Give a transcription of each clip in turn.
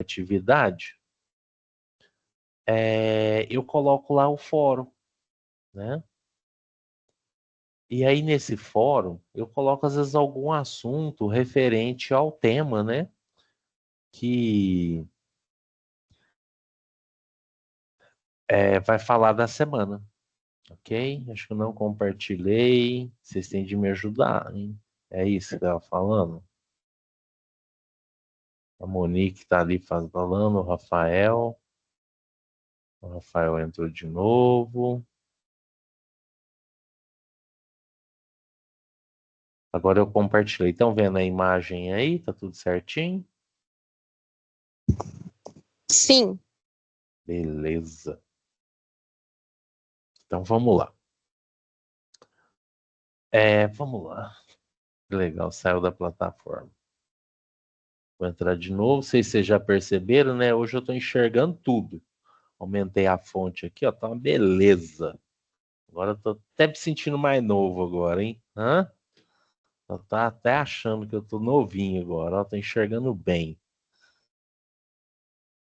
atividade, eu coloco lá o fórum, né? E aí nesse fórum eu coloco às vezes algum assunto referente ao tema, né? Que vai falar da semana, ok? Acho que eu não compartilhei. Vocês têm de me ajudar, hein? É isso que ela falando. A Monique está ali falando, o Rafael. O Rafael entrou de novo. Agora eu compartilhei. Estão vendo a imagem aí? Tá tudo certinho? Sim. Beleza. Então vamos lá. Vamos lá. Que legal, saiu da plataforma. Vou entrar de novo. Não sei se vocês já perceberam, né? Hoje eu estou enxergando tudo. Aumentei a fonte aqui, ó. Tá uma beleza. Agora eu tô até me sentindo mais novo agora, hein? Hã? Eu tô até achando que eu tô novinho agora, ó. Tô enxergando bem.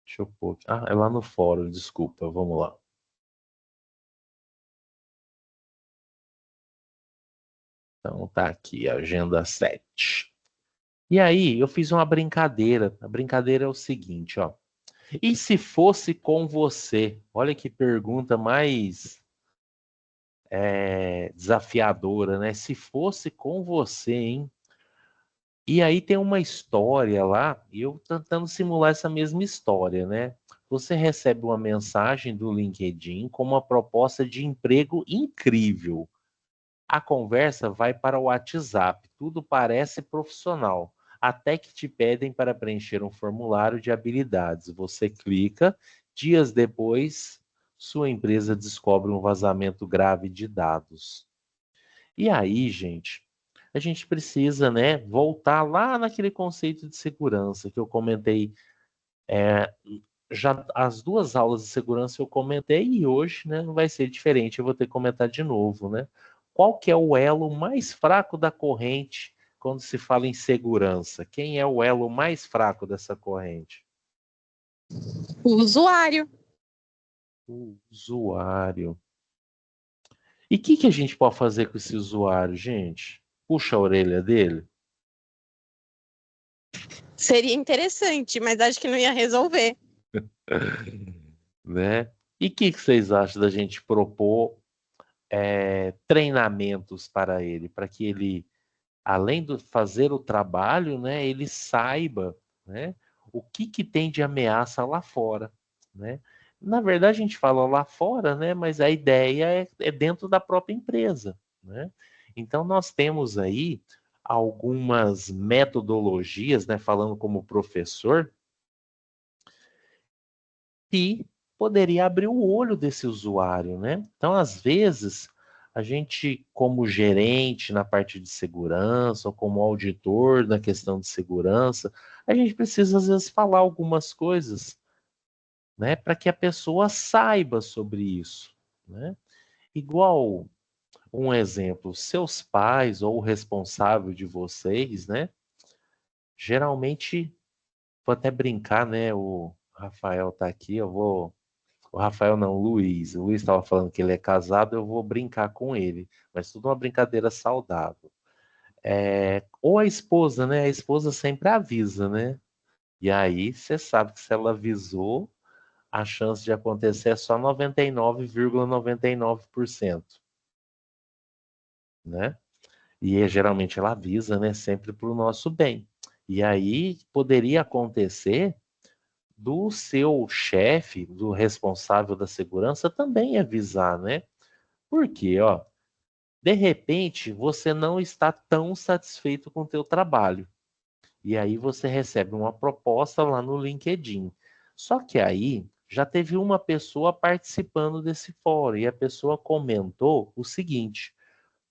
Deixa eu pôr aqui. Ah, é lá no fórum, desculpa. Vamos lá. Então tá aqui, agenda 7. E aí, eu fiz uma brincadeira. A brincadeira é o seguinte, ó. E se fosse com você? Olha que pergunta mais desafiadora, né? Se fosse com você, hein? E aí tem uma história lá, e eu tentando simular essa mesma história, né? Você recebe uma mensagem do LinkedIn com uma proposta de emprego incrível. A conversa vai para o WhatsApp, tudo parece profissional, até que te pedem para preencher um formulário de habilidades. Você clica, dias depois, sua empresa descobre um vazamento grave de dados. E aí, gente, a gente precisa, né, voltar lá naquele conceito de segurança que eu comentei. Já as duas aulas de segurança eu comentei e hoje, né, não vai ser diferente. Eu vou ter que comentar de novo, né? Qual que é o elo mais fraco da corrente quando se fala em segurança? Quem é o elo mais fraco dessa corrente? O usuário. O usuário. E o que a gente pode fazer com esse usuário, gente? Puxa a orelha dele? Seria interessante, mas acho que não ia resolver. Né? E o que vocês acham da gente propor treinamentos para ele, para que ele, além de fazer o trabalho, né, ele saiba, né, o que tem de ameaça lá fora, né? Na verdade, a gente fala lá fora, né, mas a ideia é dentro da própria empresa, né? Então, nós temos aí algumas metodologias, né, falando como professor, que poderia abrir o olho desse usuário, né? Então, às vezes, a gente, como gerente na parte de segurança, ou como auditor na questão de segurança, a gente precisa, às vezes, falar algumas coisas, né? Para que a pessoa saiba sobre isso, né? Igual um exemplo, seus pais ou o responsável de vocês, né? Geralmente, vou até brincar, né? O Rafael tá aqui, eu vou. O Rafael não, o Luiz. O Luiz estava falando que ele é casado, eu vou brincar com ele. Mas tudo uma brincadeira saudável. Ou a esposa, né? A esposa sempre avisa, né? E aí você sabe que se ela avisou, a chance de acontecer é só 99,99%, né? Geralmente ela avisa, né? Sempre para o nosso bem. E aí poderia acontecer do seu chefe, do responsável da segurança, também avisar, né? Porque, ó, de repente você não está tão satisfeito com o teu trabalho. E aí você recebe uma proposta lá no LinkedIn. Só que aí já teve uma pessoa participando desse fórum e a pessoa comentou o seguinte: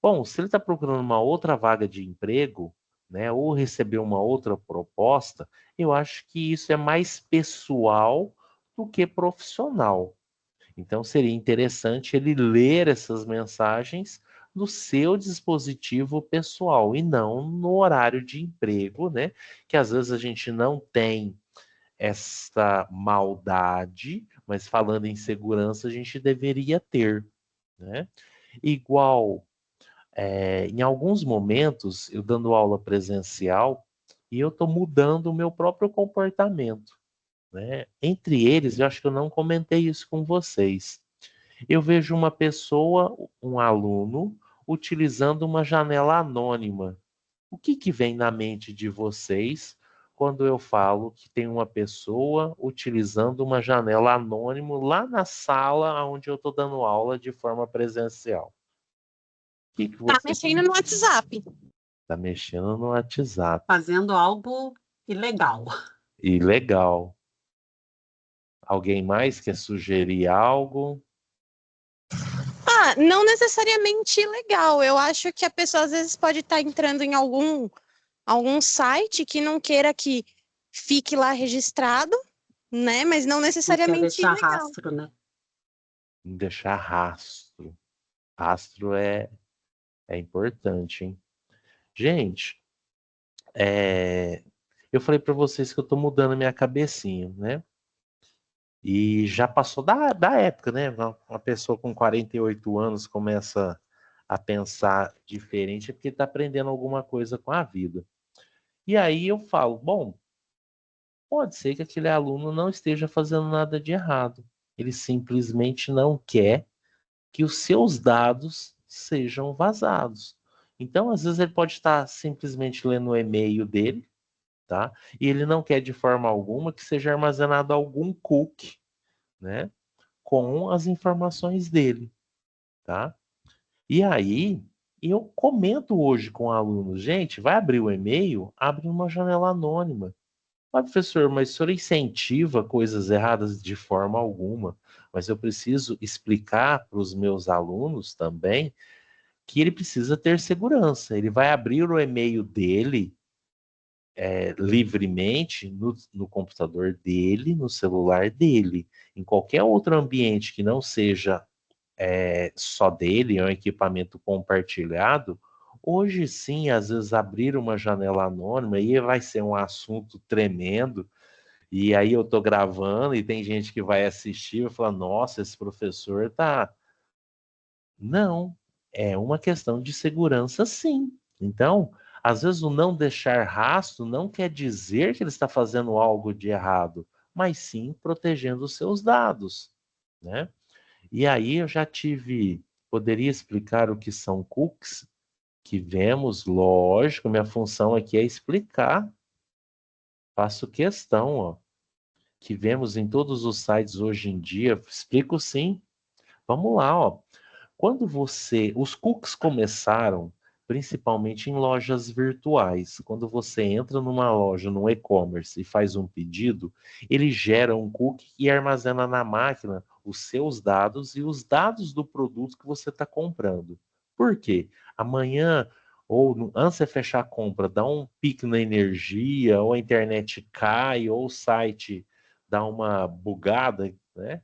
bom, se ele está procurando uma outra vaga de emprego, né, ou recebeu uma outra proposta, eu acho que isso é mais pessoal do que profissional. Então seria interessante ele ler essas mensagens no seu dispositivo pessoal e não no horário de emprego, né? Que às vezes a gente não tem essa maldade, mas falando em segurança, a gente deveria ter, né? Igual, em alguns momentos, eu dando aula presencial, e eu estou mudando o meu próprio comportamento, né? Entre eles, eu acho que eu não comentei isso com vocês. Eu vejo uma pessoa, um aluno, utilizando uma janela anônima. O que que vem na mente de vocês quando eu falo que tem uma pessoa utilizando uma janela anônima lá na sala onde eu estou dando aula de forma presencial? O que que Tá você mexendo no WhatsApp. está mexendo no WhatsApp? Fazendo algo ilegal. E legal. Alguém mais quer sugerir algo? Ah, não necessariamente legal. Eu acho que a pessoa às vezes pode estar entrando em algum site que não queira que fique lá registrado, né? Mas não Não quer necessariamente deixar legal. rastro, né? Em deixar rastro. Rastro é importante, hein? Gente, eu falei para vocês que eu estou mudando a minha cabecinha, né? E já passou da época, né? Uma pessoa com 48 anos começa a pensar diferente é porque está aprendendo alguma coisa com a vida. E aí eu falo, bom, pode ser que aquele aluno não esteja fazendo nada de errado. Ele simplesmente não quer que os seus dados sejam vazados. Então, às vezes, ele pode estar simplesmente lendo o e-mail dele, tá? E ele não quer de forma alguma que seja armazenado algum cookie, né? Com as informações dele, tá? E aí, eu comento hoje com alunos, gente, vai abrir o e-mail, abre uma janela anônima. Ah, professor, mas o senhor incentiva coisas erradas de forma alguma, mas eu preciso explicar para os meus alunos também que ele precisa ter segurança. Ele vai abrir o e-mail dele livremente no computador dele, no celular dele. Em qualquer outro ambiente que não seja só dele, é um equipamento compartilhado, hoje sim, às vezes abrir uma janela anônima e vai ser um assunto tremendo. E aí eu tô gravando e tem gente que vai assistir e fala, nossa, esse professor tá. Não, é uma questão de segurança, sim. Então, às vezes o não deixar rastro não quer dizer que ele está fazendo algo de errado, mas sim protegendo os seus dados, né? E aí eu já poderia explicar o que são cookies, que vemos, lógico, minha função aqui é explicar, faço questão, ó, que vemos em todos os sites hoje em dia, explico sim. Vamos lá, ó. Os cookies começaram principalmente em lojas virtuais. Quando você entra numa loja, num e-commerce e faz um pedido, ele gera um cookie e armazena na máquina os seus dados e os dados do produto que você está comprando. Por quê? Amanhã antes de fechar a compra, dá um pico na energia, ou a internet cai, ou o site dá uma bugada, né?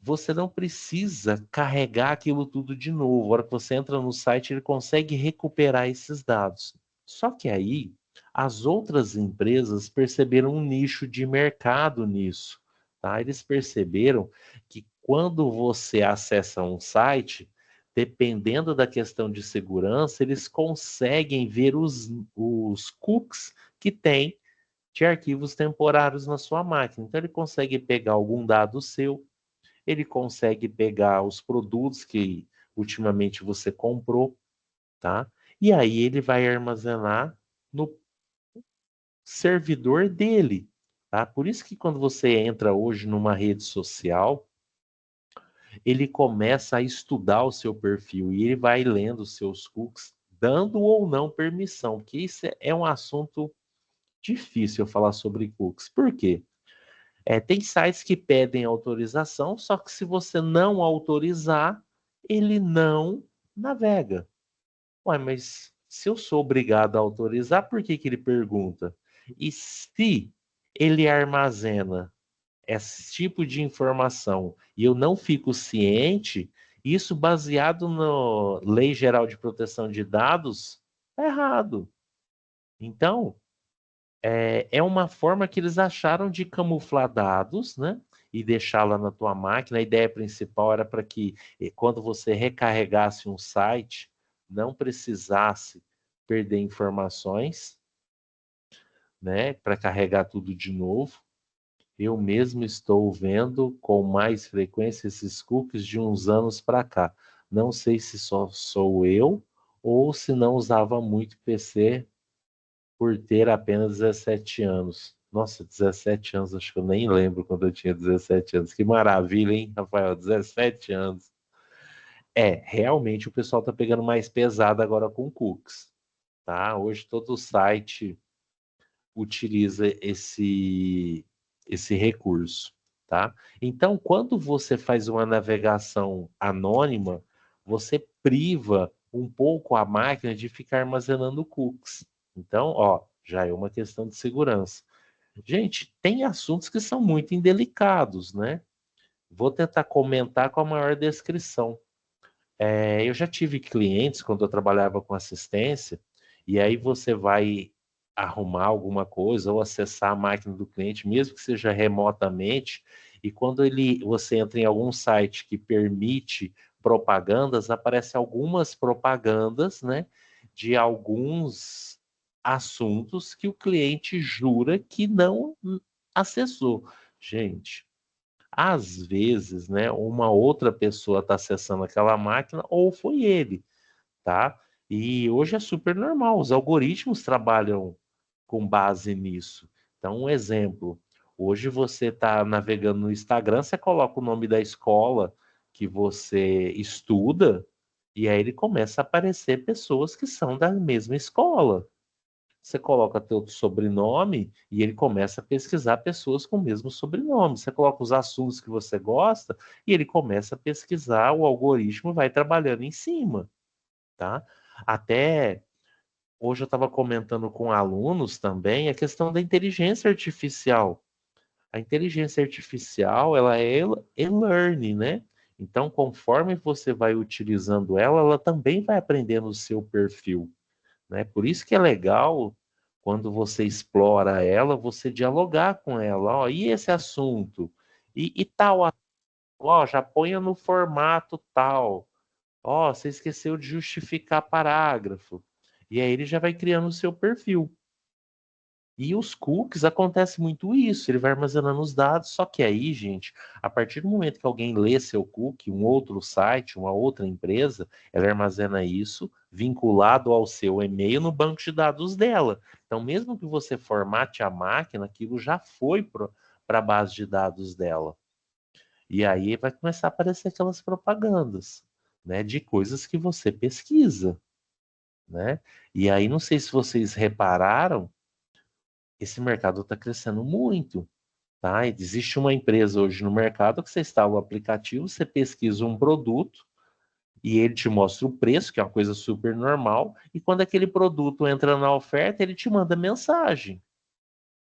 Você não precisa carregar aquilo tudo de novo. A hora que você entra no site, ele consegue recuperar esses dados. Só que aí, as outras empresas perceberam um nicho de mercado nisso, tá? Eles perceberam que quando você acessa um site, dependendo da questão de segurança, eles conseguem ver os cookies que tem de arquivos temporários na sua máquina. Então, ele consegue pegar algum dado seu, ele consegue pegar os produtos que ultimamente você comprou, tá? E aí ele vai armazenar no servidor dele, tá? Por isso que quando você entra hoje numa rede social, ele começa a estudar o seu perfil e ele vai lendo os seus cookies, dando ou não permissão, porque isso é um assunto difícil eu falar sobre cookies. Por quê? Tem sites que pedem autorização, só que se você não autorizar, ele não navega. Ué, mas se eu sou obrigado a autorizar, por que que ele pergunta? E se ele armazena esse tipo de informação e eu não fico ciente, isso baseado na Lei Geral de Proteção de Dados, é errado. Então, É uma forma que eles acharam de camuflar dados, né? E deixá-la na tua máquina. A ideia principal era para que, quando você recarregasse um site, não precisasse perder informações, né? Para carregar tudo de novo. Eu mesmo estou vendo com mais frequência esses cookies de uns anos para cá. Não sei se só sou eu ou se não usava muito PC por ter apenas 17 anos. Nossa, 17 anos, acho que eu nem lembro quando eu tinha 17 anos. Que maravilha, hein, Rafael? 17 anos. Realmente o pessoal tá pegando mais pesado agora com cookies, tá? Hoje todo site utiliza esse recurso, tá? Então, quando você faz uma navegação anônima, você priva um pouco a máquina de ficar armazenando cookies. Então, ó, já é uma questão de segurança. Gente, tem assuntos que são muito indelicados, né? Vou tentar comentar com a maior descrição. Eu já tive clientes quando eu trabalhava com assistência, e aí você vai arrumar alguma coisa ou acessar a máquina do cliente, mesmo que seja remotamente, e quando você entra em algum site que permite propagandas, aparecem algumas propagandas, né, de alguns assuntos que o cliente jura que não acessou. Gente, às vezes, né, uma outra pessoa está acessando aquela máquina ou foi ele, tá? E hoje é super normal, os algoritmos trabalham com base nisso. Então, um exemplo, hoje você está navegando no Instagram, você coloca o nome da escola que você estuda e aí ele começa a aparecer pessoas que são da mesma escola. Você coloca teu sobrenome e ele começa a pesquisar pessoas com o mesmo sobrenome. Você coloca os assuntos que você gosta e ele começa a pesquisar, o algoritmo vai trabalhando em cima, tá? Até hoje eu estava comentando com alunos também a questão da inteligência artificial. A inteligência artificial, ela é e-learning, né? Então, conforme você vai utilizando ela, ela também vai aprendendo o seu perfil, né? Por isso que é legal quando você explora ela, você dialogar com ela, ó, e esse assunto? E tal, ó, já ponha no formato tal. Ó, você esqueceu de justificar parágrafo. E aí ele já vai criando o seu perfil. E os cookies acontece muito isso, ele vai armazenando os dados, só que aí, gente, a partir do momento que alguém lê seu cookie, um outro site, uma outra empresa, ela armazena isso vinculado ao seu e-mail no banco de dados dela. Então, mesmo que você formate a máquina, aquilo já foi para a base de dados dela. E aí vai começar a aparecer aquelas propagandas, né, de coisas que você pesquisa, né? E aí, não sei se vocês repararam, esse mercado está crescendo muito, tá? Existe uma empresa hoje no mercado que você instala o aplicativo, você pesquisa um produto e ele te mostra o preço, que é uma coisa super normal, e quando aquele produto entra na oferta, ele te manda mensagem,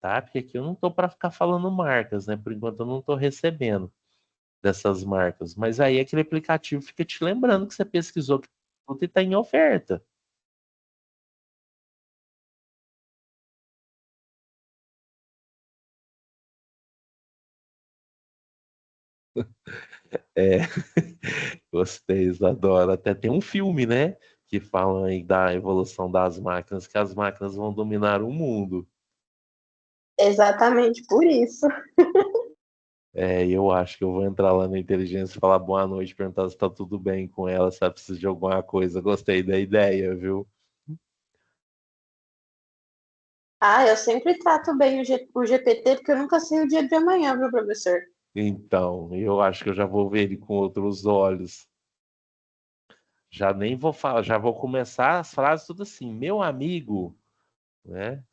tá? Porque aqui eu não estou para ficar falando marcas, né? Por enquanto eu não estou recebendo dessas marcas, mas aí aquele aplicativo fica te lembrando que você pesquisou que o produto e está em oferta. É, gostei, adoro. Até tem um filme, né? Que fala aí da evolução das máquinas, que as máquinas vão dominar o mundo. Exatamente por isso. Eu acho que eu vou entrar lá na inteligência e falar boa noite, perguntar se tá tudo bem com ela, se ela precisa de alguma coisa. Gostei da ideia, viu? Ah, eu sempre trato bem o GPT, porque eu nunca sei o dia de amanhã, viu, professor? Então, eu acho que eu já vou ver ele com outros olhos. Já nem vou falar, já vou começar as frases tudo assim, meu amigo, né?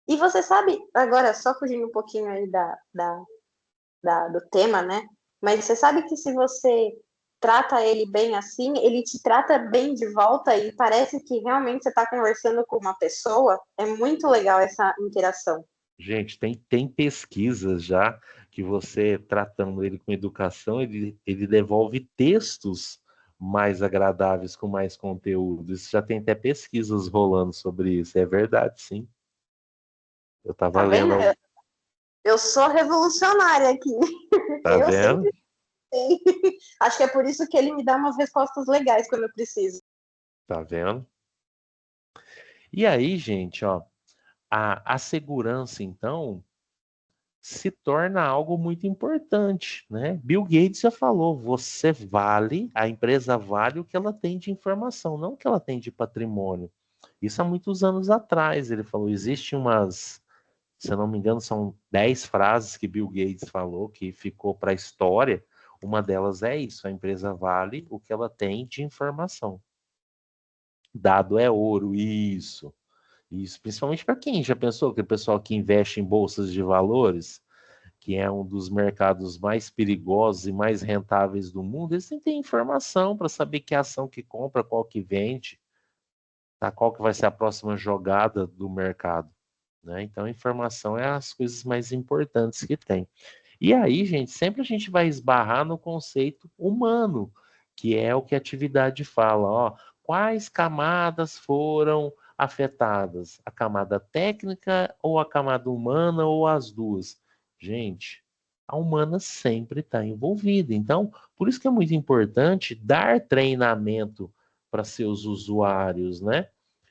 E você sabe, agora só fugindo um pouquinho aí do tema, né? Mas você sabe que se você trata ele bem assim, ele te trata bem de volta e parece que realmente você está conversando com uma pessoa. É muito legal essa interação. Gente, tem pesquisas já que você, tratando ele com educação, ele devolve textos mais agradáveis, com mais conteúdo. Isso já tem até pesquisas rolando sobre isso. É verdade, sim. Eu estava Tá vendo? lendo. Eu sou revolucionária aqui. Tá Eu vendo? sempre sei. Acho que é por isso que ele me dá umas respostas legais quando eu preciso. Tá vendo? E aí, gente, ó, a segurança, então, se torna algo muito importante, né? Bill Gates já falou, a empresa vale o que ela tem de informação, não o que ela tem de patrimônio. Isso há muitos anos atrás, ele falou, existe umas, se eu não me engano, são 10 frases que Bill Gates falou, que ficou para a história. Uma delas é isso, a empresa vale o que ela tem de informação. Dado é ouro, isso. Isso, principalmente para quem já pensou, que o pessoal que investe em bolsas de valores, que é um dos mercados mais perigosos e mais rentáveis do mundo, eles têm que ter informação para saber que ação que compra, qual que vende, tá? Qual que vai ser a próxima jogada do mercado, né? Então, informação é as coisas mais importantes que tem. E aí, gente, sempre a gente vai esbarrar no conceito humano, que é o que a atividade fala, ó, quais camadas foram afetadas? A camada técnica ou a camada humana ou as duas? Gente, a humana sempre está envolvida. Então, por isso que é muito importante dar treinamento para seus usuários, né?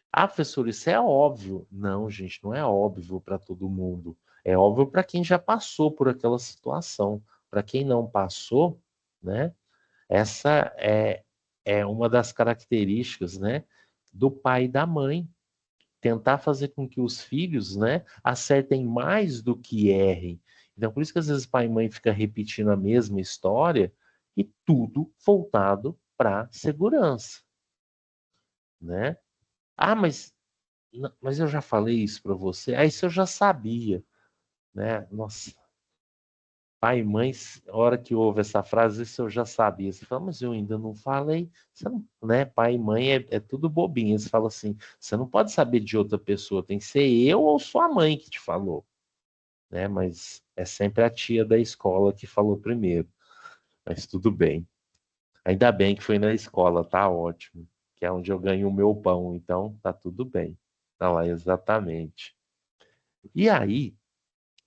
Ah, professor, isso é óbvio. Não, gente, não é óbvio para todo mundo. É óbvio para quem já passou por aquela situação. Para quem não passou, né? Essa é uma das características, né, do pai e da mãe. Tentar fazer com que os filhos, né, acertem mais do que errem. Então, por isso que às vezes pai e mãe fica repetindo a mesma história e tudo voltado para segurança, né? Ah, mas eu já falei isso para você. Ah, isso eu já sabia, né? Nossa, pai e mãe, a hora que ouve essa frase, isso eu já sabia. Você fala, mas eu ainda não falei. Você não, né? Pai e mãe é tudo bobinho. Eles falam assim, você não pode saber de outra pessoa, tem que ser eu ou sua mãe que te falou, né? Mas é sempre a tia da escola que falou primeiro. Mas tudo bem. Ainda bem que foi na escola, tá ótimo. Que é onde eu ganho o meu pão, então tá tudo bem. Tá lá, exatamente. E aí,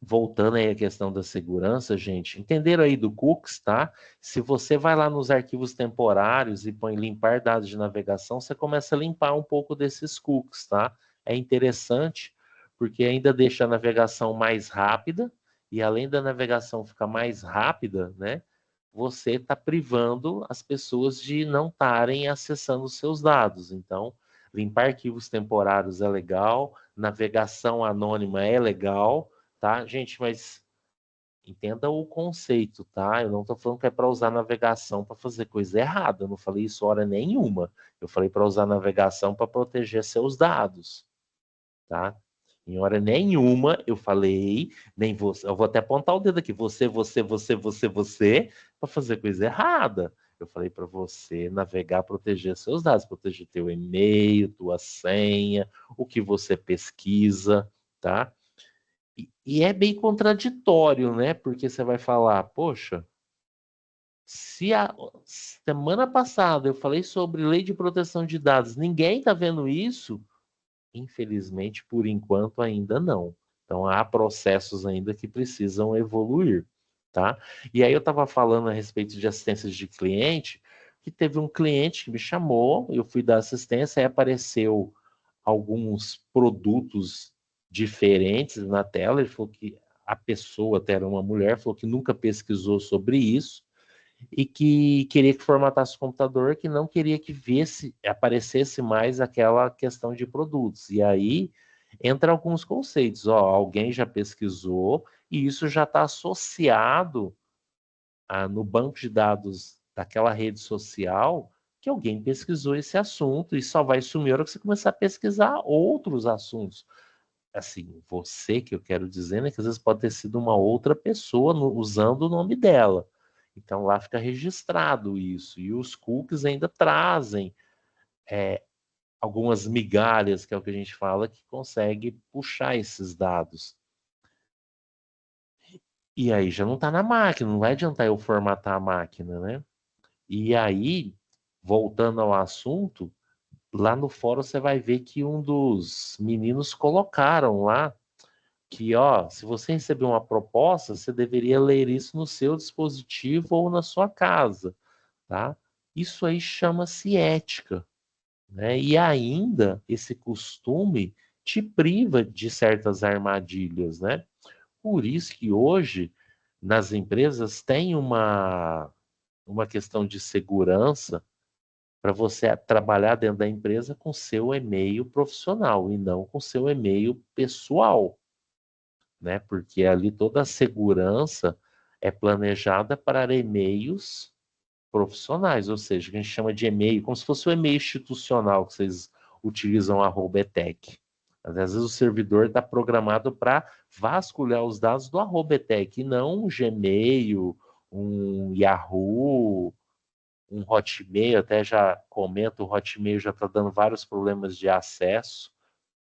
voltando aí à questão da segurança, gente, entenderam aí do cookies, tá? Se você vai lá nos arquivos temporários e põe limpar dados de navegação, você começa a limpar um pouco desses cookies, tá? É interessante porque ainda deixa a navegação mais rápida e além da navegação ficar mais rápida, né? Você está privando as pessoas de não estarem acessando os seus dados. Então, limpar arquivos temporários é legal, navegação anônima é legal, tá? Gente, mas entenda o conceito, tá? Eu não estou falando que é para usar navegação para fazer coisa errada. Eu não falei isso hora nenhuma. Eu falei para usar navegação para proteger seus dados, tá? Em hora nenhuma eu falei, nem você. Eu vou até apontar o dedo aqui. Você, para fazer coisa errada. Eu falei para você navegar, proteger seus dados, proteger teu e-mail, tua senha, o que você pesquisa, tá? E é bem contraditório, né? Porque você vai falar, poxa, se a semana passada eu falei sobre lei de proteção de dados, ninguém está vendo isso, infelizmente, por enquanto, ainda não. Então, há processos ainda que precisam evoluir, tá? E aí eu estava falando a respeito de assistências de cliente, que teve um cliente que me chamou, eu fui dar assistência, aí apareceu alguns produtos diferentes na tela, ele falou que a pessoa, até era uma mulher, falou que nunca pesquisou sobre isso, e que queria que formatasse o computador, que não queria que aparecesse mais aquela questão de produtos. E aí entra alguns conceitos. Ó, alguém já pesquisou e isso já está associado no banco de dados daquela rede social que alguém pesquisou esse assunto e só vai sumir a hora que você começar a pesquisar outros assuntos. Assim, você que eu quero dizer, né, que às vezes pode ter sido uma outra pessoa usando o nome dela. Então lá fica registrado isso. E os cookies ainda trazem algumas migalhas, que é o que a gente fala, que consegue puxar esses dados. E aí já não está na máquina, não vai adiantar eu formatar a máquina, né? E aí voltando ao assunto, lá no fórum você vai ver que um dos meninos colocaram lá que, ó, se você receber uma proposta, você deveria ler isso no seu dispositivo ou na sua casa, tá? Isso aí chama-se ética, né? E ainda esse costume te priva de certas armadilhas, né? Por isso que hoje nas empresas tem uma questão de segurança para você trabalhar dentro da empresa com seu e-mail profissional e não com seu e-mail pessoal, né? Porque ali toda a segurança é planejada para e-mails profissionais, ou seja, que a gente chama de e-mail, como se fosse o e-mail institucional que vocês utilizam @etec. Às vezes o servidor está programado para vasculhar os dados do @etec, e não um Gmail, um Yahoo, um Hotmail. Até já comento, o Hotmail já está dando vários problemas de acesso.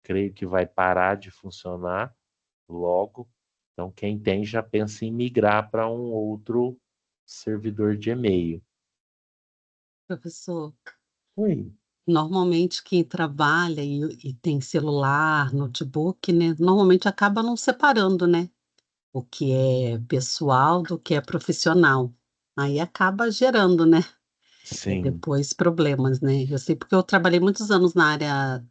Creio que vai parar de funcionar logo. Então, quem tem já pensa em migrar para um outro servidor de e-mail. Professor, Oi. normalmente quem trabalha e tem celular, notebook, né, normalmente acaba não separando, né, o que é pessoal do que é profissional. Aí acaba gerando, né, Sim, depois problemas, né. Eu sei porque eu trabalhei muitos anos na área,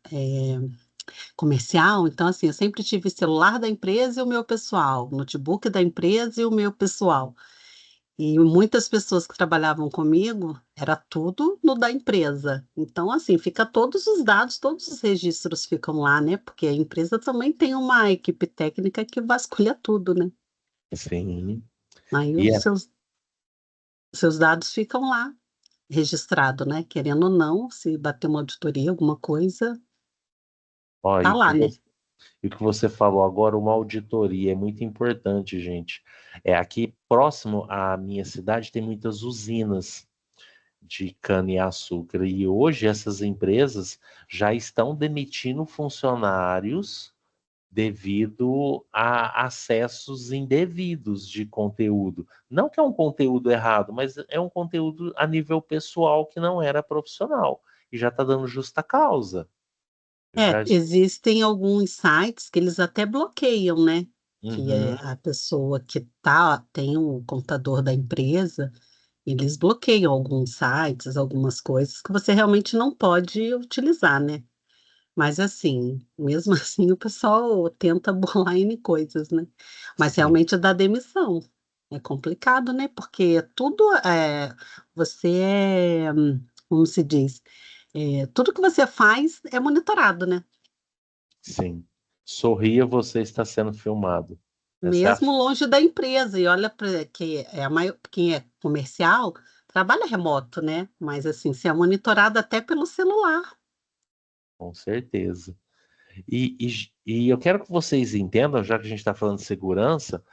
comercial, então, assim, eu sempre tive celular da empresa e o meu pessoal, notebook da empresa e o meu pessoal. E muitas pessoas que trabalhavam comigo, era tudo no da empresa. Então, assim, fica todos os dados, todos os registros ficam lá, né, porque a empresa também tem uma equipe técnica que vasculha tudo, né. sim. Aí E os é, seus dados ficam lá registrado, né, querendo ou não, se bater uma auditoria, alguma coisa, ó, tá lá, né. e o que você falou agora, uma auditoria é muito importante, gente. É aqui próximo à minha cidade tem muitas usinas de cana-e-açúcar, e hoje essas empresas já estão demitindo funcionários devido a acessos indevidos de conteúdo. Não que é um conteúdo errado, mas é um conteúdo a nível pessoal que não era profissional e já está dando justa causa. É, Já... existem alguns sites que eles até bloqueiam, né, que é Uhum, a pessoa que tem um computador da empresa, eles bloqueiam alguns sites, algumas coisas que você realmente não pode utilizar, né. Mas assim, mesmo assim o pessoal tenta burlar N coisas, né. Mas sim, realmente dá demissão. É complicado, né, porque tudo, você como se diz, tudo que você faz é monitorado, né. sim. Sorria, você está sendo filmado. Essa é a... Mesmo longe da empresa, e olha pra que é a maior quem é comercial, trabalha remoto, né, mas assim, você é monitorado até pelo celular. Com certeza. E eu quero que vocês entendam, já que a gente está falando de segurança,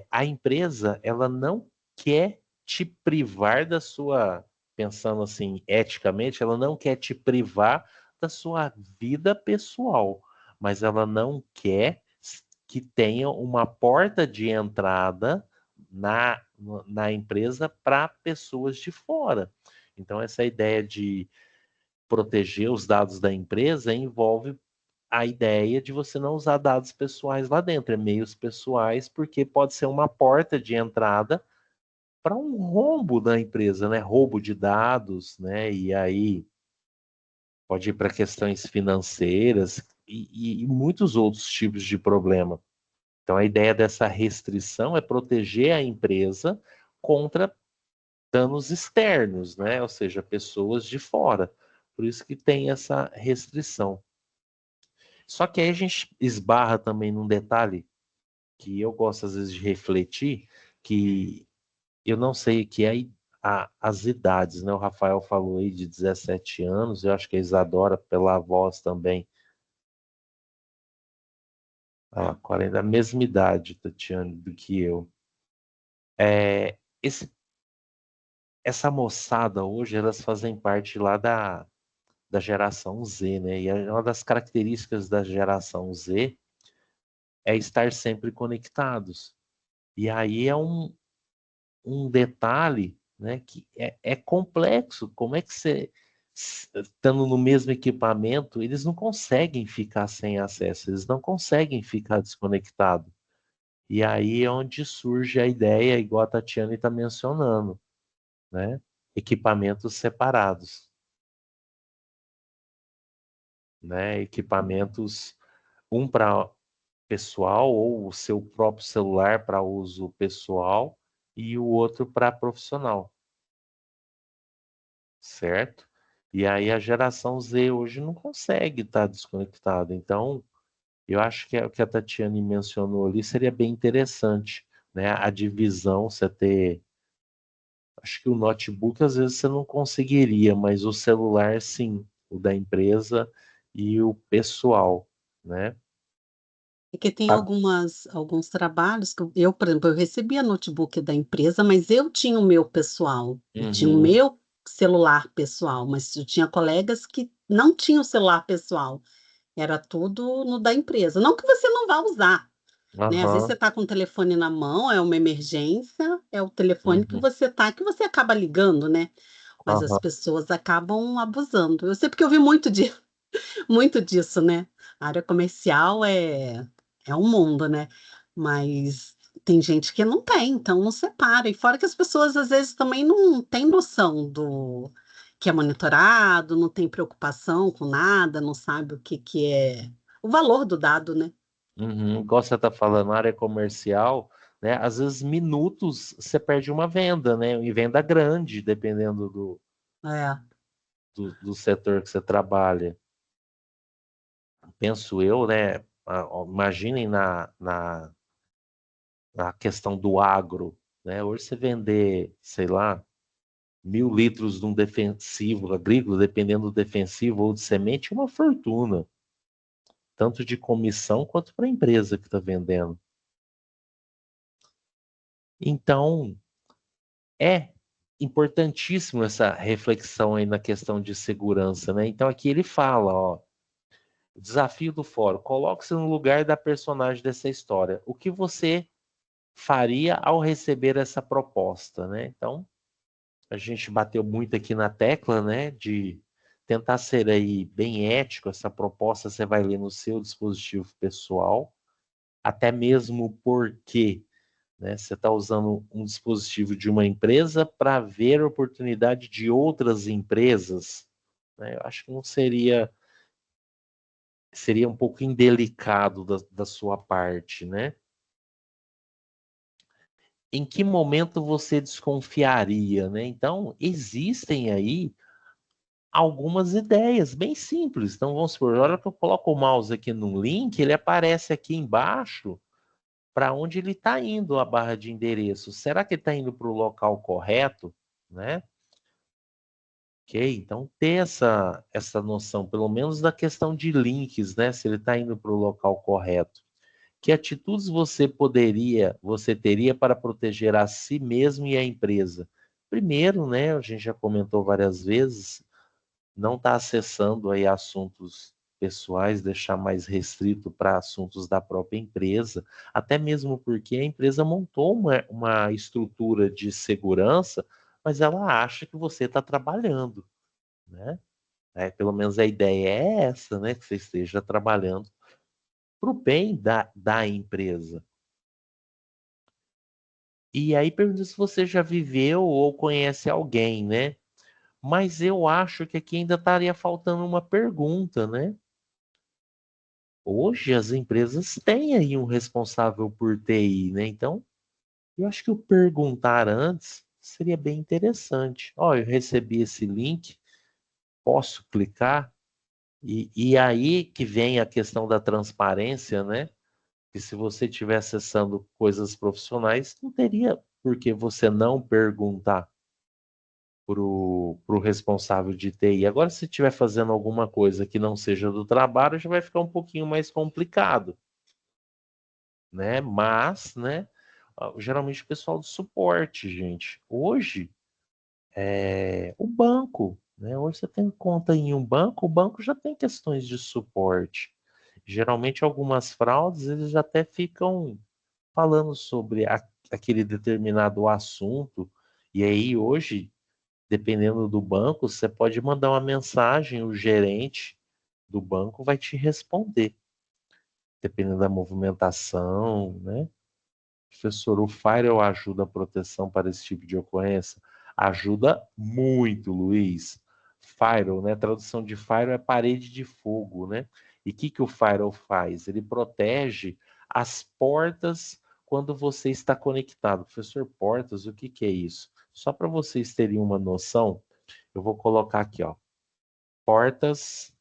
a empresa ela não quer te privar da sua, pensando assim, eticamente, ela não quer te privar da sua vida pessoal, mas ela não quer que tenha uma porta de entrada na empresa para pessoas de fora. Então, essa ideia de proteger os dados da empresa envolve a ideia de você não usar dados pessoais lá dentro, e-mails pessoais, porque pode ser uma porta de entrada para um rombo da empresa, né? Roubo de dados, né? E aí pode ir para questões financeiras e muitos outros tipos de problema. Então a ideia dessa restrição é proteger a empresa contra danos externos, né? Ou seja, pessoas de fora. Por isso que tem essa restrição. Só que aí a gente esbarra também num detalhe que eu gosto às vezes de refletir, que eu não sei que é as idades, né? O Rafael falou aí de 17 anos, eu acho que a Isadora, pela voz também, 40, a mesma idade, Tatiane, do que eu. É, essa moçada hoje, elas fazem parte lá da geração Z, né? E uma das características da geração Z é estar sempre conectados. E aí é um detalhe né? Que é complexo. Como é que você, estando no mesmo equipamento, eles não conseguem ficar sem acesso, eles não conseguem ficar desconectados. E aí é onde surge a ideia, igual a Tatiane está mencionando, né? Equipamentos separados, né? Equipamentos, um para pessoal ou o seu próprio celular para uso pessoal e o outro para profissional, certo? E aí a geração Z hoje não consegue estar desconectada. Então, eu acho que o que a Tatiane mencionou ali seria bem interessante, né? A divisão, você ter. Acho que o notebook às vezes você não conseguiria, mas o celular sim, o da empresa e o pessoal, né? É que tem Ah, alguns trabalhos que eu, por exemplo, eu recebia notebook da empresa, mas eu tinha o meu pessoal, eu tinha o uhum, meu celular pessoal, mas eu tinha colegas que não tinham celular pessoal, era tudo no da empresa. Não que você não vá usar, né? Às vezes você aham, está com o telefone na mão, é uma emergência, é o telefone uhum, que você acaba ligando, né? Mas as aham, pessoas acabam abusando. Eu sei porque eu vi muito disso, né? A área comercial é um mundo, né? Mas tem gente que não tem, então não separa. E fora que as pessoas às vezes também não têm noção do que é monitorado, não tem preocupação com nada, não sabe o que que é o valor do dado, né? uhum. Igual você está falando, área comercial, né? Às vezes minutos você perde uma venda, né? E venda grande, dependendo É. do setor que você trabalha. Penso eu, né? Imaginem na questão do agro, né? Hoje você vender, sei lá, 1.000 litros de um defensivo agrícola, dependendo do defensivo ou de semente, é uma fortuna, tanto de comissão quanto para a empresa que está vendendo. Então, é importantíssimo essa reflexão aí na questão de segurança, né? Então, aqui ele fala, ó, o desafio do fórum, coloque-se no lugar da personagem dessa história. O que você faria ao receber essa proposta, né? Então, a gente bateu muito aqui na tecla, né, de tentar ser aí bem ético. Essa proposta você vai ler no seu dispositivo pessoal, até mesmo porque, né, você está usando um dispositivo de uma empresa para ver a oportunidade de outras empresas, né? Eu acho que não seria um pouco indelicado da sua parte, né? Em que momento você desconfiaria, né? Então, existem aí algumas ideias bem simples. Então, vamos supor, na hora que eu coloco o mouse aqui num link, ele aparece aqui embaixo para onde ele está indo a barra de endereço. Será que ele está indo para o local correto, né? Ok, então ter essa noção, pelo menos da questão de links, né? Se ele está indo para o local correto. Que atitudes você teria para proteger a si mesmo e a empresa? Primeiro, né? A gente já comentou várias vezes, não está acessando aí assuntos pessoais, deixar mais restrito para assuntos da própria empresa, até mesmo porque a empresa montou uma estrutura de segurança, mas ela acha que você está trabalhando, né? Pelo menos a ideia é essa, né? Que você esteja trabalhando para o bem da empresa. E aí pergunta se você já viveu ou conhece alguém, né? Mas eu acho que aqui ainda estaria faltando uma pergunta, né? Hoje as empresas têm aí um responsável por TI, né? Então, eu acho que o perguntar antes seria bem interessante. Ó, eu recebi esse link, posso clicar? E aí que vem a questão da transparência, né? Que se você estiver acessando coisas profissionais, não teria por que você não perguntar pro responsável de TI. Agora, se estiver fazendo alguma coisa que não seja do trabalho, já vai ficar um pouquinho mais complicado, né? Mas, né? Geralmente o pessoal do suporte, gente. Hoje, o banco, né? Hoje você tem conta em um banco, o banco já tem questões de suporte. Geralmente algumas fraudes, eles até ficam falando sobre aquele determinado assunto E aí hoje, dependendo do banco, você pode mandar uma mensagem, o gerente do banco vai te responder, dependendo da movimentação, né? Professor, o Firewall ajuda a proteção para esse tipo de ocorrência? Ajuda muito, Luiz. Firewall, né? A tradução de Firewall é parede de fogo, né? E o que o Firewall faz? Ele protege as portas quando você está conectado. Professor, portas, o que é isso? Só para vocês terem uma noção, eu vou colocar aqui, ó, portas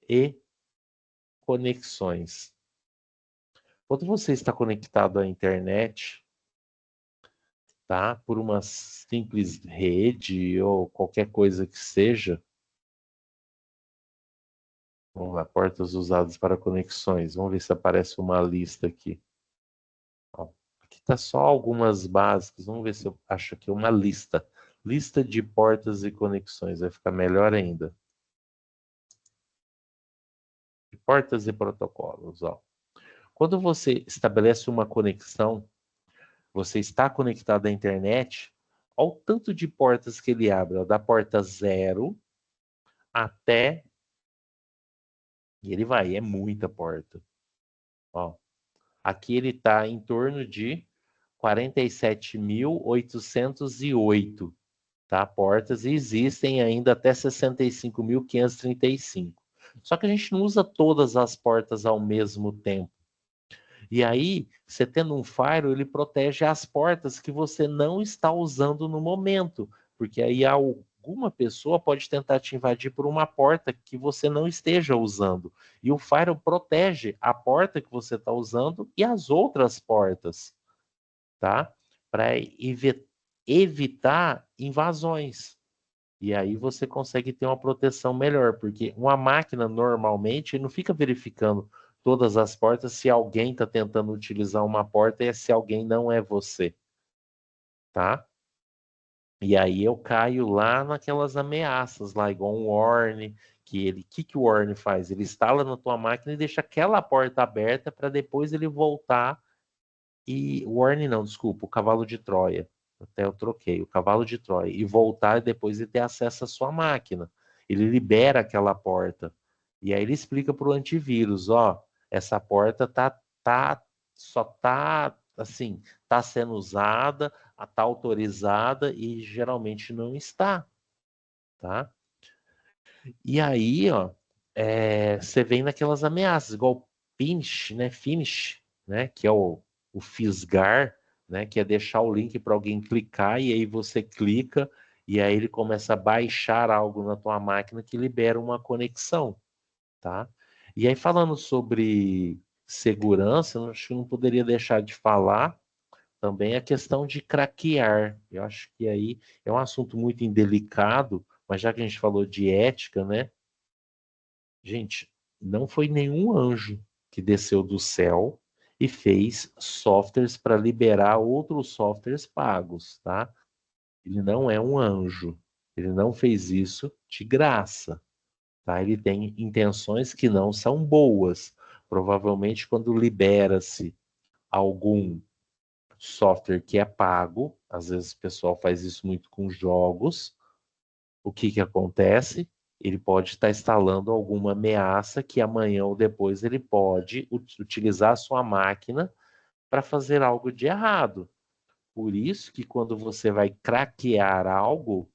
e conexões. Quando você está conectado à internet, tá? Por uma simples rede ou qualquer coisa que seja. Vamos lá, portas usadas para conexões. Vamos ver se aparece uma lista aqui. Ó, aqui está só algumas básicas. Vamos ver se eu acho aqui uma lista. Lista de portas e conexões. Vai ficar melhor ainda. Portas e protocolos. Ó. Quando você estabelece uma conexão, você está conectado à internet, olha o tanto de portas que ele abre. Ó, da porta 0 até. E ele vai, é muita porta. Ó, aqui ele está em torno de 47.808, tá? Portas, e existem ainda até 65.535. Só que a gente não usa todas as portas ao mesmo tempo. E aí, você tendo um firewall, ele protege as portas que você não está usando no momento, porque aí alguma pessoa pode tentar te invadir por uma porta que você não esteja usando. E o firewall protege a porta que você está usando e as outras portas, tá? Para evitar invasões. E aí você consegue ter uma proteção melhor, porque uma máquina normalmente não fica verificando todas as portas se alguém está tentando utilizar uma porta e se alguém não é você, tá? E aí eu caio lá naquelas ameaças, lá igual um warning, que o warning faz? Ele instala na tua máquina e deixa aquela porta aberta para depois ele voltar e o warning não, desculpa, o cavalo de Troia. Até eu troquei, o cavalo de Troia. E voltar e depois ele ter acesso à sua máquina. Ele libera aquela porta. E aí ele explica para o antivírus, ó, essa porta só tá assim, tá sendo usada, tá autorizada e geralmente não está, tá? E aí, ó, você vem naquelas ameaças, igual finish, né, que é o fisgar, né, que é deixar o link para alguém clicar e aí você clica e aí ele começa a baixar algo na tua máquina que libera uma conexão, tá? E aí falando sobre segurança, eu acho que não poderia deixar de falar também a questão de craquear. Eu acho que aí é um assunto muito indelicado, mas já que a gente falou de ética, né? Gente, não foi nenhum anjo que desceu do céu e fez softwares para liberar outros softwares pagos, tá? Ele não é um anjo. Ele não fez isso de graça, tá? Ele tem intenções que não são boas. Provavelmente quando libera-se algum software que é pago, às vezes o pessoal faz isso muito com jogos, o que que acontece? Ele pode estar instalando alguma ameaça que amanhã ou depois ele pode utilizar a sua máquina para fazer algo de errado. Por isso que quando você vai craquear algo,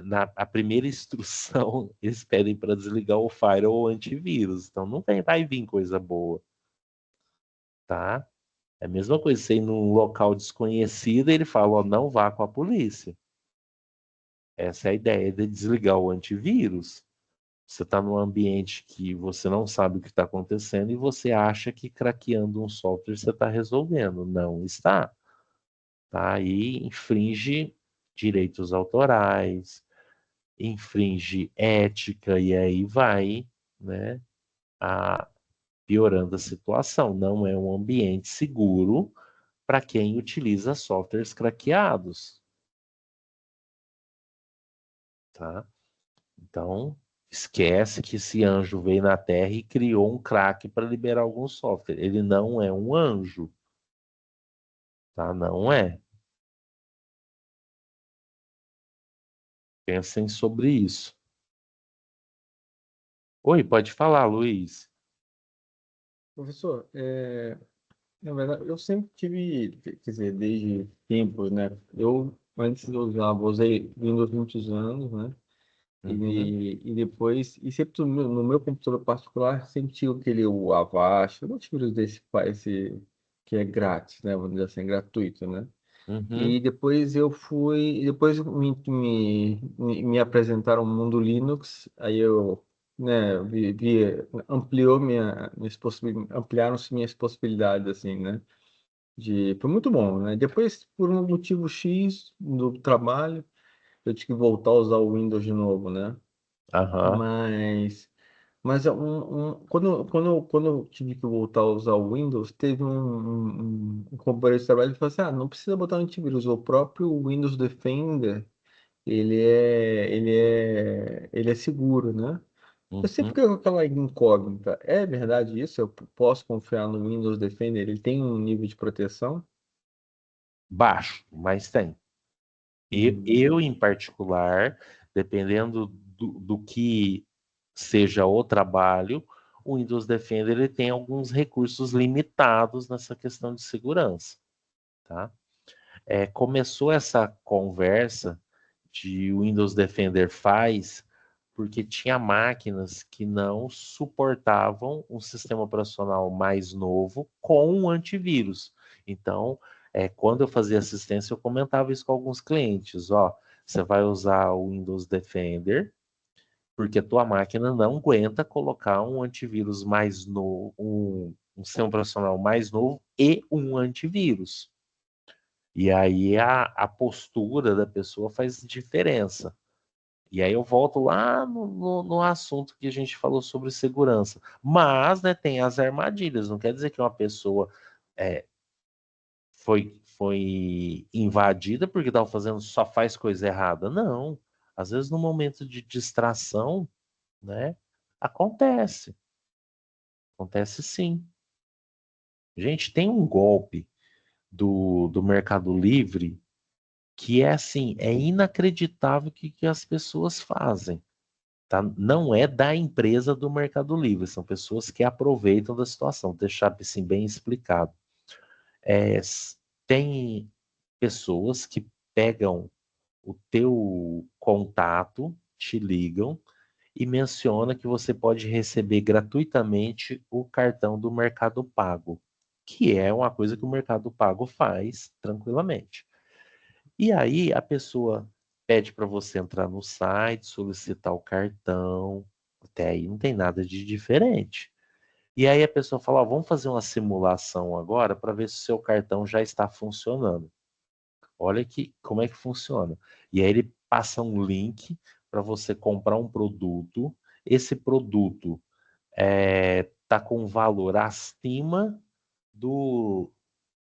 na a primeira instrução eles pedem para desligar o firewall ou antivírus. Então não vai vir coisa boa, tá? É a mesma coisa, você ir num local desconhecido e ele fala, ó, não vá com a polícia. Essa é a ideia de desligar o antivírus. Você está num ambiente que você não sabe o que está acontecendo e você acha que craqueando um software você está resolvendo. Não está. Tá? Aí infringe direitos autorais, infringe ética e aí vai, né, piorando a situação. Não é um ambiente seguro para quem utiliza softwares craqueados. Tá? Então, esquece que esse anjo veio na Terra e criou um crack para liberar algum software. Ele não é um anjo, tá? Não é. Pensem sobre isso. Oi, pode falar, Luiz. Professor, na verdade, eu sempre tive, quer dizer, desde tempos, né? Eu, antes eu usei Windows muitos anos, né? Uhum, E depois, e sempre no meu computador particular, sempre tinha aquele o Avast, eu não tive esse que é grátis, né? Vamos dizer assim, gratuito, né? uhum, E depois depois me apresentaram o mundo Linux, aí eu, né, ampliaram-se minhas possibilidades, assim, né? Foi muito bom, né? Depois, por um motivo X do trabalho, eu tive que voltar a usar o Windows de novo, né? aham, Mas, quando eu tive que voltar a usar o Windows, teve um companheiro de trabalho que falou assim, não precisa botar antivírus, o próprio Windows Defender, ele é seguro, né? Eu sempre uhum. fiquei com aquela incógnita, é verdade isso? Eu posso confiar no Windows Defender? Ele tem um nível de proteção? Baixo, mas tem. Hum, Eu, em particular, dependendo do que seja o trabalho, o Windows Defender ele tem alguns recursos limitados nessa questão de segurança, tá? Começou essa conversa de Windows Defender faz porque tinha máquinas que não suportavam um sistema operacional mais novo com um antivírus. Então, quando eu fazia assistência, eu comentava isso com alguns clientes, ó, você vai usar o Windows Defender porque a tua máquina não aguenta colocar um antivírus mais novo, um sistema operacional mais novo e um antivírus. E aí a postura da pessoa faz diferença. E aí eu volto lá no assunto que a gente falou sobre segurança. Mas, né, tem as armadilhas. Não quer dizer que uma pessoa é, foi invadida porque estava fazendo só faz coisa errada. Não. Às vezes no momento de distração, né, acontece. Acontece sim. Gente, tem um golpe do Mercado Livre que é assim, é inacreditável o que as pessoas fazem. Tá? Não é da empresa do Mercado Livre, são pessoas que aproveitam da situação, deixar assim bem explicado. Tem pessoas que pegam o teu contato, te ligam e menciona que você pode receber gratuitamente o cartão do Mercado Pago, que é uma coisa que o Mercado Pago faz tranquilamente. E aí a pessoa pede para você entrar no site, solicitar o cartão. Até aí não tem nada de diferente. E aí a pessoa fala, ó, vamos fazer uma simulação agora para ver se o seu cartão já está funcionando. Olha que como é que funciona. E aí ele passa um link para você comprar um produto. Esse produto tá com um valor acima do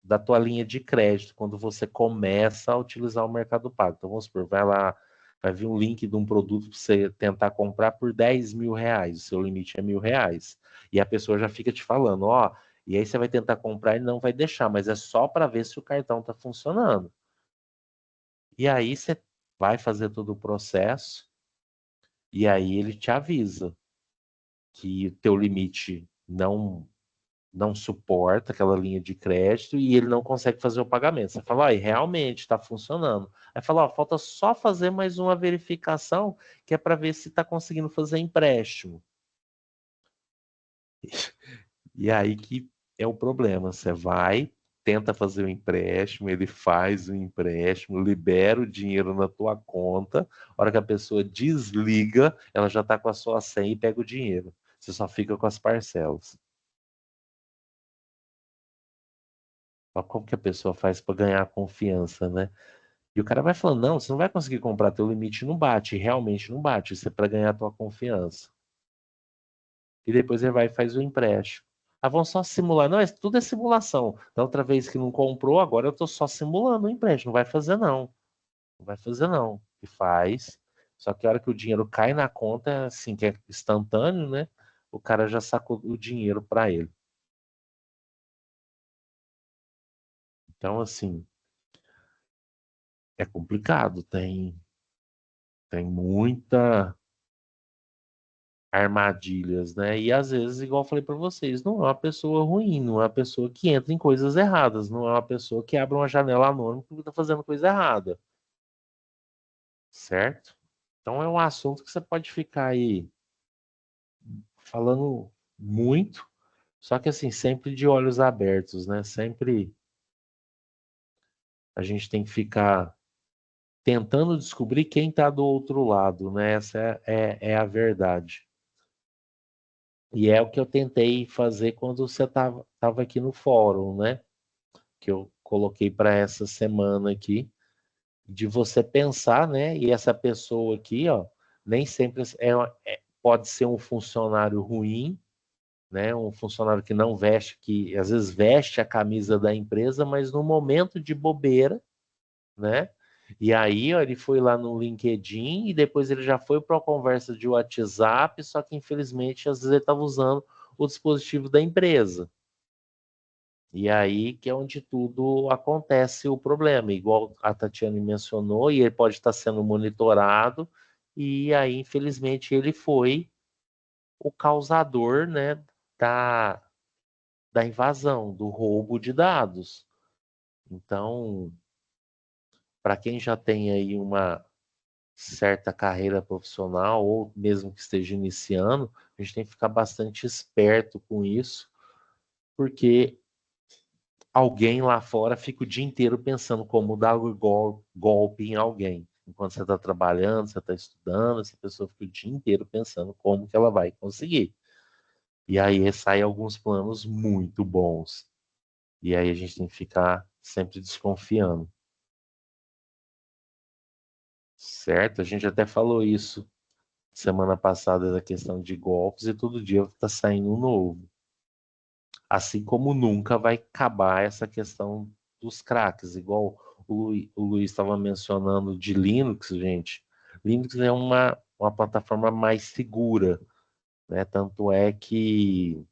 da tua linha de crédito quando você começa a utilizar o Mercado Pago. Então, vamos supor, vai lá, vai vir um link de um produto para você tentar comprar por R$ 10.000, o seu limite é R$ 1.000. E a pessoa já fica te falando, ó, e aí você vai tentar comprar e não vai deixar, mas é só para ver se o cartão está funcionando. E aí você vai fazer todo o processo e aí ele te avisa que o teu limite não suporta aquela linha de crédito e ele não consegue fazer o pagamento. Você fala, ó, e realmente está funcionando. Aí fala, ó, falta só fazer mais uma verificação que é para ver se está conseguindo fazer empréstimo. E aí que é o problema. Você vai, tenta fazer o empréstimo, ele faz o empréstimo, libera o dinheiro na tua conta. A hora que a pessoa desliga, ela já está com a sua senha e pega o dinheiro. Você só fica com as parcelas. Olha como que a pessoa faz para ganhar confiança, né? E o cara vai falando, não, você não vai conseguir comprar, teu limite não bate, e realmente não bate, isso é para ganhar tua confiança. E depois ele vai e faz o empréstimo. Ah, vão só simular. Não, tudo é simulação. Da outra vez que não comprou, agora eu tô só simulando o empréstimo. Não vai fazer não. Não vai fazer não. E faz. Só que a hora que o dinheiro cai na conta, assim, que é instantâneo, né? O cara já sacou o dinheiro para ele. Então, assim, é complicado. Tem muita armadilhas, né? E às vezes, igual eu falei para vocês, não é uma pessoa ruim, não é uma pessoa que entra em coisas erradas, não é uma pessoa que abre uma janela anônima porque está fazendo coisa errada, certo? Então é um assunto que você pode ficar aí falando muito, só que assim, sempre de olhos abertos, né? Sempre a gente tem que ficar tentando descobrir quem está do outro lado, né? Essa é a verdade. E é o que eu tentei fazer quando você tava aqui no fórum, né? Que eu coloquei para essa semana aqui, de você pensar, né? E essa pessoa aqui, ó, nem sempre pode ser um funcionário ruim, né? Um funcionário que não veste, que às vezes veste a camisa da empresa, mas no momento de bobeira, né? E aí, ó, ele foi lá no LinkedIn e depois ele já foi para uma conversa de WhatsApp, só que infelizmente às vezes ele estava usando o dispositivo da empresa. E aí que é onde tudo acontece o problema, igual a Tatiane mencionou, e ele pode estar sendo monitorado, e aí, infelizmente, ele foi o causador, né, da, da invasão, do roubo de dados. Então, para quem já tem aí uma certa carreira profissional, ou mesmo que esteja iniciando, a gente tem que ficar bastante esperto com isso, porque alguém lá fora fica o dia inteiro pensando como dar golpe em alguém. Enquanto você está trabalhando, você está estudando, essa pessoa fica o dia inteiro pensando como que ela vai conseguir. E aí saem alguns planos muito bons. E aí a gente tem que ficar sempre desconfiando. Certo? A gente até falou isso semana passada da questão de golpes e todo dia está saindo um novo. Assim como nunca vai acabar essa questão dos craques, igual o Luiz estava mencionando de Linux, gente. Linux é uma plataforma mais segura, né? Tanto é que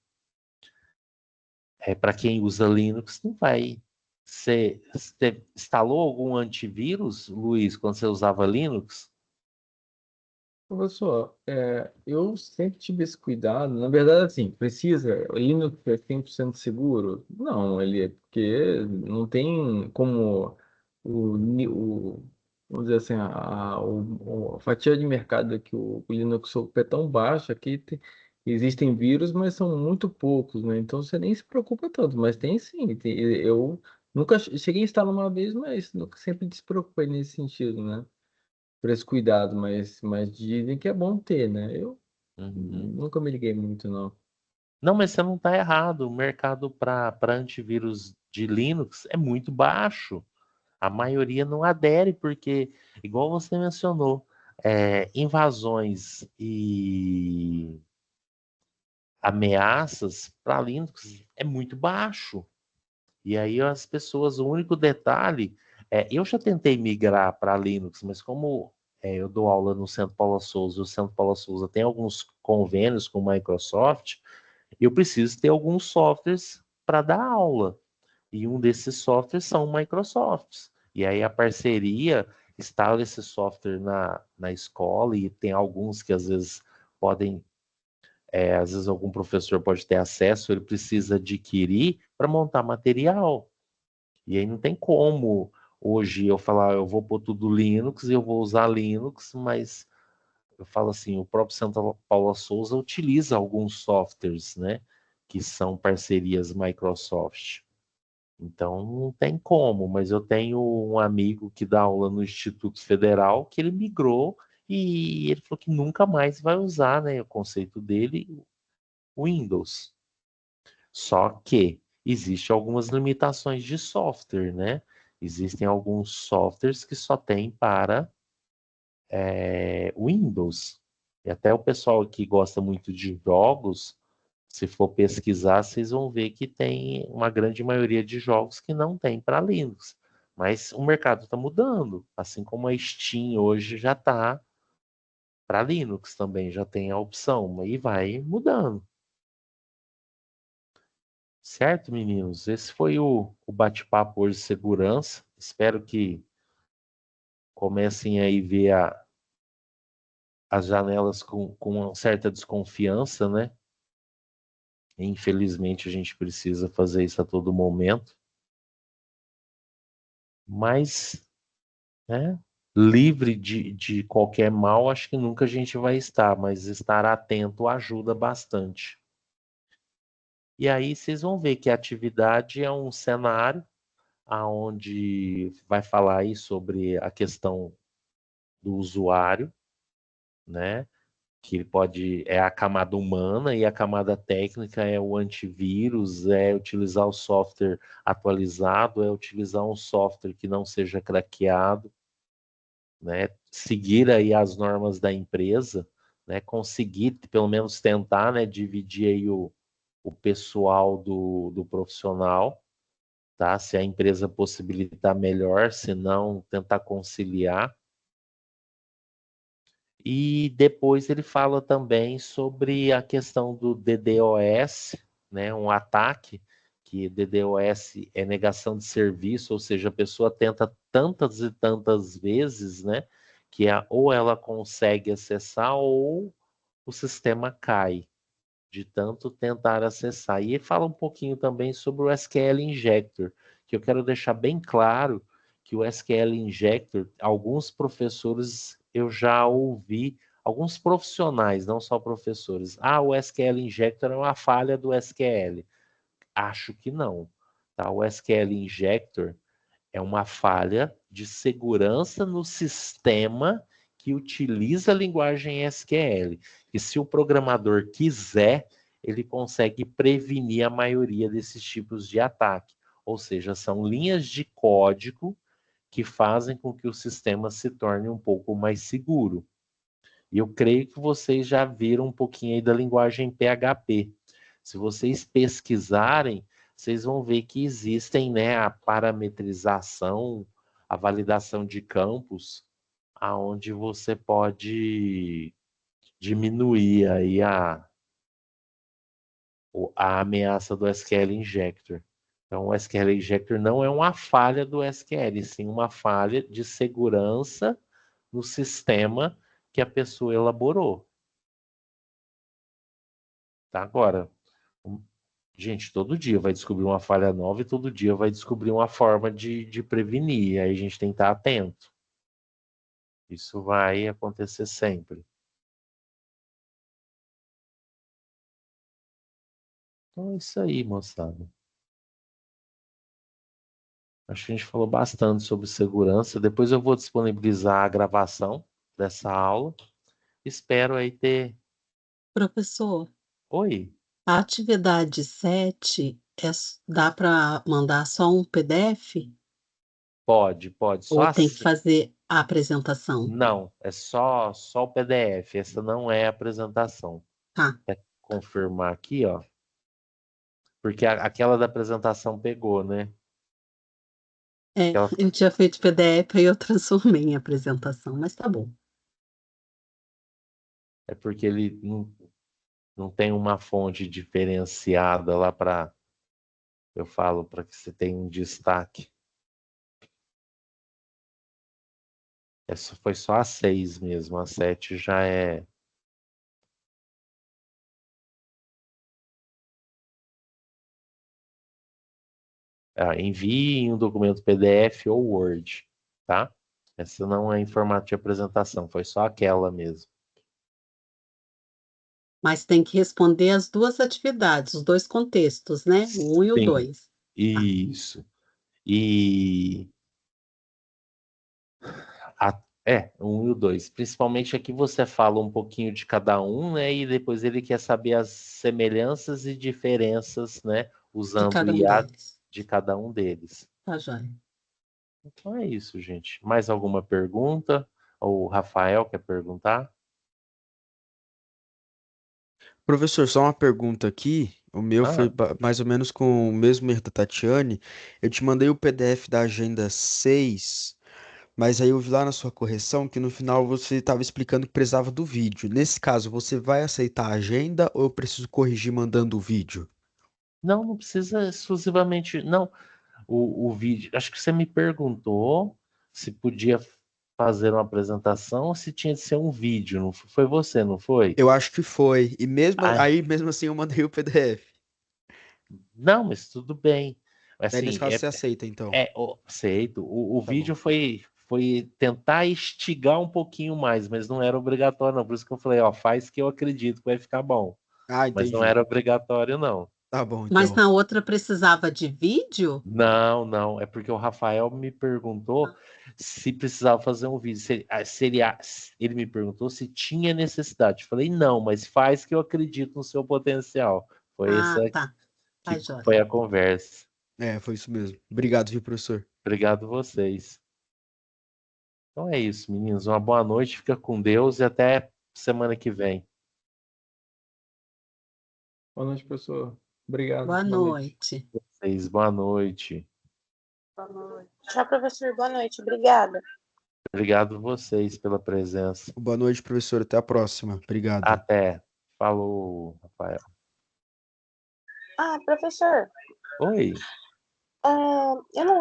para quem usa Linux não vai ser. Você instalou algum antivírus, Luiz, quando você usava Linux? Professor, eu sempre tive esse cuidado. Na verdade, assim, precisa. O Linux é 100% seguro? Não, ele é porque não tem como vamos dizer assim, a fatia de mercado que o Linux ocupa é tão baixa que existem vírus, mas são muito poucos, né? Então você nem se preocupa tanto, mas tem sim. Eu nunca cheguei a instalar uma vez, mas nunca sempre despreocupei nesse sentido, né? Por esse cuidado, mas dizem que é bom ter, né? Eu Uhum. nunca me liguei muito, não. Não, mas você não está errado. O mercado para antivírus de Linux é muito baixo. A maioria não adere, porque, igual você mencionou, invasões e ameaças para Linux é muito baixo. E aí as pessoas, o único detalhe, eu já tentei migrar para Linux, mas como eu dou aula no Centro Paula Souza, e o Centro Paula Souza tem alguns convênios com a Microsoft, eu preciso ter alguns softwares para dar aula. E um desses softwares são Microsofts. E aí a parceria instala esse software na escola e tem alguns que às vezes podem, às vezes algum professor pode ter acesso, ele precisa adquirir para montar material. E aí não tem como hoje eu falar, eu vou pôr tudo Linux e eu vou usar Linux, mas eu falo assim, o próprio Santa Paula Souza utiliza alguns softwares, né, que são parcerias Microsoft. Então não tem como, mas eu tenho um amigo que dá aula no Instituto Federal que ele migrou e ele falou que nunca mais vai usar, né, o conceito dele, o Windows. Só que existem algumas limitações de software, né? Existem alguns softwares que só tem para Windows. E até o pessoal que gosta muito de jogos, se for pesquisar, vocês vão ver que tem uma grande maioria de jogos que não tem para Linux. Mas o mercado está mudando, assim como a Steam hoje já está para Linux também, já tem a opção, e vai mudando. Certo, meninos? Esse foi o bate-papo hoje de segurança. Espero que comecem aí ver as janelas com uma certa desconfiança, né? Infelizmente, a gente precisa fazer isso a todo momento. Mas, né, livre de qualquer mal, acho que nunca a gente vai estar, mas estar atento ajuda bastante. E aí vocês vão ver que a atividade é um cenário onde vai falar aí sobre a questão do usuário, né? Que é a camada humana e a camada técnica é o antivírus, é utilizar o software atualizado, é utilizar um software que não seja craqueado, né? Seguir aí as normas da empresa, né? Conseguir pelo menos tentar, né? Dividir aí o pessoal do profissional, tá? Se a empresa possibilitar melhor, se não, tentar conciliar. E depois ele fala também sobre a questão do DDoS, né, um ataque, que DDoS é negação de serviço, ou seja, a pessoa tenta tantas e tantas vezes, né, que ou ela consegue acessar ou o sistema cai de tanto tentar acessar. E ele fala um pouquinho também sobre o SQL Injector, que eu quero deixar bem claro que o SQL Injector, alguns professores eu já ouvi, alguns profissionais, não só professores, o SQL Injector é uma falha do SQL. Acho que não. Tá? O SQL Injector é uma falha de segurança no sistema que utiliza a linguagem SQL. E se o programador quiser, ele consegue prevenir a maioria desses tipos de ataque. Ou seja, são linhas de código que fazem com que o sistema se torne um pouco mais seguro. E eu creio que vocês já viram um pouquinho aí da linguagem PHP. Se vocês pesquisarem, vocês vão ver que existem, né, a parametrização, a validação de campos, aonde você pode diminuir aí a ameaça do SQL Injector. Então, o SQL Injector não é uma falha do SQL, sim uma falha de segurança no sistema que a pessoa elaborou. Tá? Agora, gente, todo dia vai descobrir uma falha nova e todo dia vai descobrir uma forma de prevenir. Aí a gente tem que estar atento. Isso vai acontecer sempre. Então é isso aí, moçada. Acho que a gente falou bastante sobre segurança. Depois eu vou disponibilizar a gravação dessa aula. Espero aí ter. Professor, Oi, a atividade 7 dá para mandar só um PDF pode. Só ou tem que assim. fazer a apresentação? Não, é só o PDF. Essa não é a apresentação. Tá. Quer confirmar aqui, ó. Porque aquela da apresentação pegou, né? É, Aquela- eu tinha feito PDF e eu transformei em apresentação, mas tá bom. É porque ele não tem uma fonte diferenciada lá para, eu falo, para que você tenha um destaque. Essa foi só a 6 mesmo, a 7 já é. Envie em um documento PDF ou Word, tá? Essa não é em formato de apresentação, foi só aquela mesmo. Mas tem que responder as duas atividades, os dois contextos, né? O 1 e o Sim, 2. Tá. isso. E um e o dois. Principalmente aqui você fala um pouquinho de cada um, né? E depois ele quer saber as semelhanças e diferenças, né? De Usando o cada um IA deles. de cada um deles. Tá, joia. Então é isso, gente. Mais alguma pergunta? O Rafael quer perguntar? Professor, só uma pergunta aqui. O meu foi Ah, mais ou menos com o mesmo erro da Tatiane. Eu te mandei o PDF da agenda 6, mas aí eu vi lá na sua correção que no final você estava explicando que precisava do vídeo. Nesse caso, você vai aceitar a agenda ou eu preciso corrigir mandando o vídeo? não precisa exclusivamente. Não, o vídeo. Acho que você me perguntou se podia fazer uma apresentação ou se tinha de ser um vídeo. Não foi você, não foi? Eu acho que foi. E mesmo Ah, aí, mesmo assim, eu mandei o PDF. não, mas tudo bem. Daí, nesse Assim, caso, você aceita, então. aceito. O Tá bom. vídeo foi tentar instigar um pouquinho mais, mas não era obrigatório, não. Por isso que eu falei, ó, faz que eu acredito que vai ficar bom. Ah, Mas não entendi. era obrigatório, não. Tá bom, Mas então. na outra precisava de vídeo? Não, não. É porque o Rafael me perguntou se precisava fazer um vídeo. Ele me perguntou se tinha necessidade. Eu falei, não, mas faz que eu acredito no seu potencial. Foi Ah, essa tá. Tá, que joia. foi a conversa. Foi isso mesmo. Obrigado, viu, professor? Obrigado vocês. Então é isso, meninos. Uma boa noite, fica com Deus e até semana que vem. Boa noite, professor. Obrigado. Boa Boa noite. noite. Vocês, boa noite. Boa noite. Tchau, professor. Boa noite. Obrigada. Obrigado vocês pela presença. Boa noite, professor. Até a próxima. Obrigado. Até. Falou, Rafael. Ah, professor, Oi. eu não